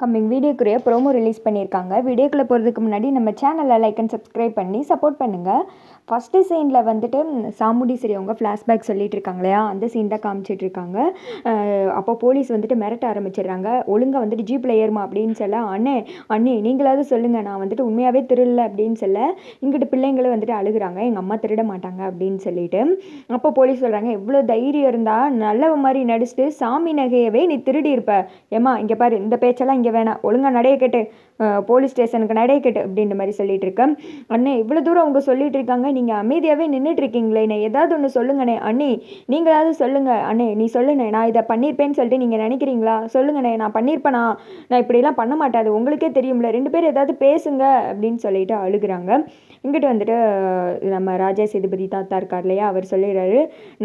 Coming வீடியோக்குரிய promo release பண்ணியிருக்காங்க. வீடியோக்குள்ளே போகிறதுக்கு முன்னாடி நம்ம சேனலை லைக் அண்ட் சப்ஸ்கிரைப் பண்ணி சப்போர்ட் பண்ணுங்கள். ஃபஸ்ட்டு சீனில் வந்துட்டு சாமுண்டீஸ்வரி அவங்க ஃப்ளாஷ்பேக் சொல்லிட்டு இருக்காங்க இல்லையா, அந்த சீன் தான் காமிச்சிட்டு இருக்காங்க. அப்போ போலீஸ் வந்துட்டு மிரட்ட ஆரம்பிச்சிடுறாங்க. ஒழுங்காக வந்துட்டு ஜீப்பில் ஏறுமா அப்படின்னு சொல்ல, அண்ணே நீங்களாவது சொல்லுங்கள், நான் வந்துட்டு உண்மையாகவே திருடல அப்படின்னு சொல்ல, இங்கிட்டு பிள்ளைங்களும் வந்துட்டு அழுகுறாங்க, எங்கள் அம்மா திருட மாட்டாங்க அப்படின்னு சொல்லிட்டு. அப்போ போலீஸ் சொல்கிறாங்க, எவ்வளோ தைரியம் இருந்தால் நல்ல மாதிரி நடிச்சுட்டு சாமி நகையவே நீ திருடி இருப்ப. ஏம்மா இங்கே பாரு, இந்த பேச்செல்லாம் இங்கே வேணாம், ஒழுங்காக நடைய கேட்டு போலீஸ் ஸ்டேஷனுக்கு நடைய கேட்டு அப்படின்ற மாதிரி சொல்லிட்டு இருக்கேன். அண்ணே இவ்வளோ தூரம் அவங்க சொல்லிட்டு இருக்காங்க, நீங்கள் அமைதியாகவே நின்றுட்டு இருக்கீங்களே, நான் ஏதாவது ஒன்று சொல்லுங்கண்ணே. அண்ணே நீங்களாவது சொல்லுங்கள், அண்ணே நீ சொல்லுண்ணே, நான் இதை பண்ணியிருப்பேன்னு சொல்லிட்டு நீங்கள் நினைக்கிறீங்களா, சொல்லுங்கண்ணே, நான் பண்ணியிருப்பேனா, நான் இப்படிலாம் பண்ண மாட்டாது, உங்களுக்கே தெரியும்ல, 2 பேர் ஏதாவது பேசுங்க அப்படின்னு சொல்லிட்டு அழுகுறாங்க. இங்கிட்டு வந்துட்டு நம்ம ராஜா சேதுபதி தாத்தா இருக்கார் இல்லையா, அவர் சொல்லிடுறாரு,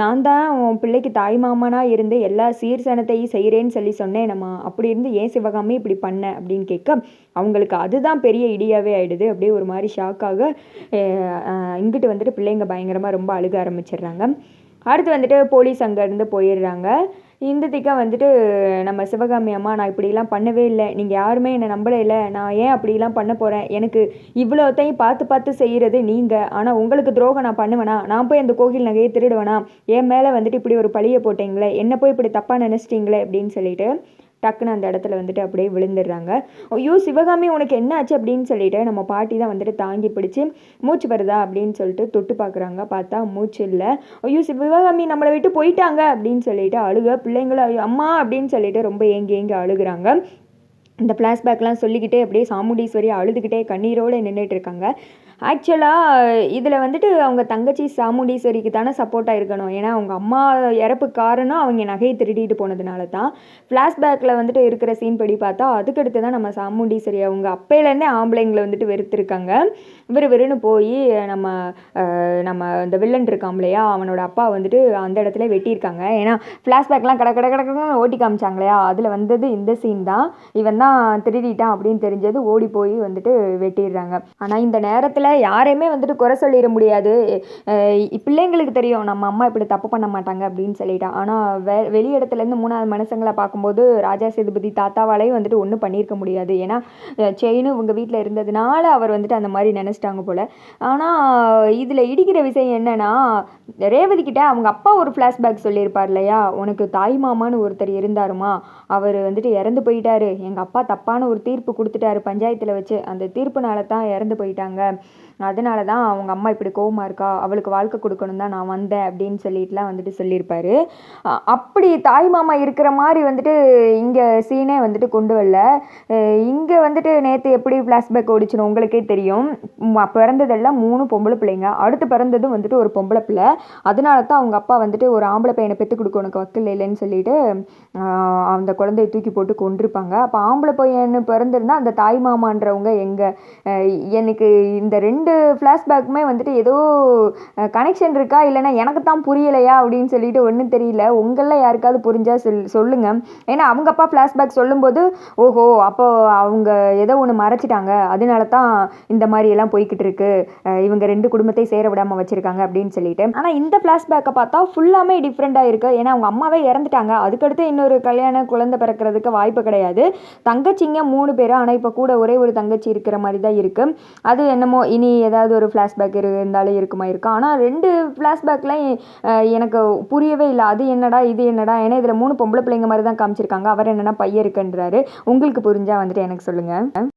நான் தான் உன் பிள்ளைக்கு தாய் மாமனாக இருந்து எல்லா சீர்சனத்தையும் செய்கிறேன்னு சொல்லி சொன்னேன், நம்ம அப்படி இருந்து ஏன் சிவகாமி இப்படி பண்ண அப்படின்னு கேட்க, அவங்களுக்கு அதுதான் பெரிய இடியாவே ஆகிடுது. அப்படியே ஒரு மாதிரி ஷாக்காக இங்கிட்டு வந்துட்டு பிள்ளைங்க பயங்கரமாக ரொம்ப அழுக ஆரம்பிச்சிடுறாங்க. அடுத்து வந்துட்டு போலீஸ் அங்கேருந்து போயிடுறாங்க. இந்த திக்கா வந்துட்டு நம்ம சிவகாமி அம்மா, நான் இப்படிலாம் பண்ணவே இல்லை, நீங்கள் யாருமே என்னை நம்பலை, இல்லை நான் ஏன் அப்படிலாம் பண்ண போகிறேன், எனக்கு இவ்வளோத்தையும் பார்த்து செய்கிறது நீங்கள், ஆனால் உங்களுக்கு துரோகம் நான் பண்ணுவேனா, நான் போய் அந்த கோவில் நகையை திருடுவேனா, என் மேலே வந்துட்டு இப்படி ஒரு பழியை போட்டீங்களே, என்னை போய் இப்படி தப்பாக நினச்சிட்டிங்களே அப்படின்னு சொல்லிட்டு டக்குன்னு அந்த இடத்துல வந்துட்டு அப்படியே விழுந்துடுறாங்க. ஐயோ சிவகாமி உனக்கு என்ன ஆச்சு அப்படின்னு சொல்லிட்டு நம்ம பாட்டி தான் வந்துட்டு தாங்கி பிடிச்சி, மூச்சு வருதா அப்படின்னு சொல்லிட்டு தொட்டு பார்க்குறாங்க. பார்த்தா மூச்சு இல்லை. ஐயோ சிவகாமி நம்மளை விட்டு போயிட்டாங்க அப்படின்னு சொல்லிட்டு அழுக. பிள்ளைங்களும் ஐயோ அம்மா அப்படின்னு சொல்லிட்டு ரொம்ப ஏங்கி அழுகுறாங்க. இந்த ஃப்ளாஷ்பேக்லாம் சொல்லிக்கிட்டே அப்படியே சாமுண்டீஸ்வரி அழுதுகிட்டே கண்ணீரோடு நின்றுட்டு இருக்காங்க. ஆக்சுவலாக இதில் வந்துட்டு அவங்க தங்கச்சி சாமுண்டீஸ்வரிக்கு தானே சப்போர்ட்டாக இருக்கணும். ஏன்னா அவங்க அம்மா இறப்பு காரணம் அவங்க நகையை திருடிட்டு போனதுனால தான். ஃப்ளாஷ்பேக்கில் வந்துட்டு இருக்கிற சீன் படி பார்த்தா அதுக்கடுத்து தான் நம்ம சாமுண்டீஸ்வரி அவங்க அப்பையிலேருந்தே ஆம்பளைங்களை வந்துட்டு வெறுத்துருக்காங்க. வெறுன்னு போய் நம்ம இந்த வில்லன் இருக்கான் இல்லையா, அவனோட அப்பா வந்துட்டு அந்த இடத்துல வெட்டியிருக்காங்க. ஏன்னா ஃப்ளாஷ்பேக்லாம் கடன்னு ஓட்டி காமிச்சாங்க இல்லையா, அதில் வந்தது இந்த சீன் தான். இவன் தான் திருடிட்டான் அப்படின்னு தெரிஞ்சது ஓடி போய் வந்துட்டு வெட்டிடுறாங்க. ஆனால் இந்த நேரத்தில் யாரையுமே வந்துட்டு குறை சொல்லிட முடியாது. பிள்ளைங்களுக்கு தெரியும் நம்ம அம்மா இப்படி தப்பு பண்ண மாட்டாங்க அப்படின்னு சொல்லிட்டான். ஆனால் வெளி இடத்துலேருந்து 3வது மனுஷங்களை பார்க்கும்போது ராஜா சேதுபதி தாத்தாவாலையும் வந்துட்டு ஒன்றும் பண்ணியிருக்க முடியாது. ஏன்னா செயினும் இவங்க வீட்டில் இருந்ததுனால அவர் வந்துட்டு அந்த மாதிரி நினச்சிட்டாங்க போல். ஆனால் இதில் இடிக்கிற விஷயம் என்னென்னா, ரேவதி கிட்ட அவங்க அப்பா ஒரு ஃப்ளாஷ்பேக் சொல்லியிருப்பார் இல்லையா, உனக்கு தாய் மாமான்னு ஒருத்தர் இருந்தாருமா, அவர் வந்துட்டு இறந்து போயிட்டாரு, எங்கள் அப்பா தப்பான ஒரு தீர்ப்பு கொடுத்துட்டாரு பஞ்சாயத்தில் வச்சு, அந்த தீர்ப்புனால தான் இறந்து போயிட்டாங்க, அதனால தான் அவங்க அம்மா இப்படி கோவமாக இருக்கா, அவளுக்கு வாழ்க்கை கொடுக்கணும் தான் நான் வந்தேன் அப்படின்னு சொல்லிட்டுலாம் வந்துட்டு சொல்லியிருப்பாரு. அப்படி தாய் மாமா இருக்கிற மாதிரி வந்துட்டு இங்கே சீனே வந்துட்டு கொண்டு வரல. இங்கே வந்துட்டு நேற்று எப்படி ஃப்ளாஷ்பேக் ஓடிச்சுன்னு உங்களுக்கே தெரியும். பிறந்ததெல்லாம் 3 பொம்பளை பிள்ளைங்க, அடுத்து பிறந்ததும் வந்துட்டு ஒரு பொம்பளை பிள்ளை. அதனால தான் அவங்க அப்பா வந்துட்டு ஒரு ஆம்பளை பையனை பெற்று கொடுக்க உனக்கு வக்கில் இல்லைன்னு சொல்லிட்டு அந்த குழந்தைய தூக்கி போட்டு கொண்டிருப்பாங்க. அப்போ ஆம்பளை பையன்னு பிறந்திருந்தால் அந்த தாய் மாமான்றவங்க எங்கே? எனக்கு இந்த 2 ஃப்ளாஷ்பேக்குமே வந்துட்டு ஏதோ கனெக்ஷன் இருக்கா, இல்லைன்னா எனக்கு தான் புரியலையா அப்படின்னு சொல்லிட்டு ஒன்றும் தெரியல. உங்களில் யாருக்காவது புரிஞ்சால் சொல்லுங்கள். ஏன்னா அவங்க அப்பா ஃப்ளாஷ்பேக் சொல்லும்போது ஓஹோ அப்போ அவங்க ஏதோ ஒன்று மறைச்சிட்டாங்க, அதனால தான் இந்த மாதிரி எல்லாம் போய்கிட்டு இருக்கு, இவங்க 2 குடும்பத்தை சேர விடாமல் வச்சுருக்காங்க அப்படின்னு சொல்லிட்டு. ஆனால் இந்த ஃப்ளாஷ்பேக்கை பார்த்தா ஃபுல்லாமே டிஃப்ரெண்ட்டாக இருக்குது. ஏன்னா அவங்க அம்மாவே இறந்துட்டாங்க, அதுக்கடுத்து இன்னொரு குழந்தை பிறக்கிறதுக்கு வாய்ப்பு கிடையாது. தங்கச்சிங்க 3 பேர், ஆனால் இப்போ கூட ஒரே ஒரு தங்கச்சி இருக்கிற மாதிரி தான் இருக்குது. அது என்னமோ இனி ஏதாவது ஒரு ஃப்ளாஷ்பேக் இருந்தாலும் இருக்குமா இருக்கா. ஆனால் 2 ஃப்ளாஷ்பேக்லாம் எனக்கு புரியவே இல்லை, அது என்னடா இது என்னடா. ஏன்னா இதில் 3 பொம்பளை பிள்ளைங்க மாதிரி தான் காமிச்சிருக்காங்க, அவர் என்னன்னா பையன் இருக்குன்றாரு. உங்களுக்கு புரிஞ்சால் வந்துட்டு எனக்கு சொல்லுங்கள்.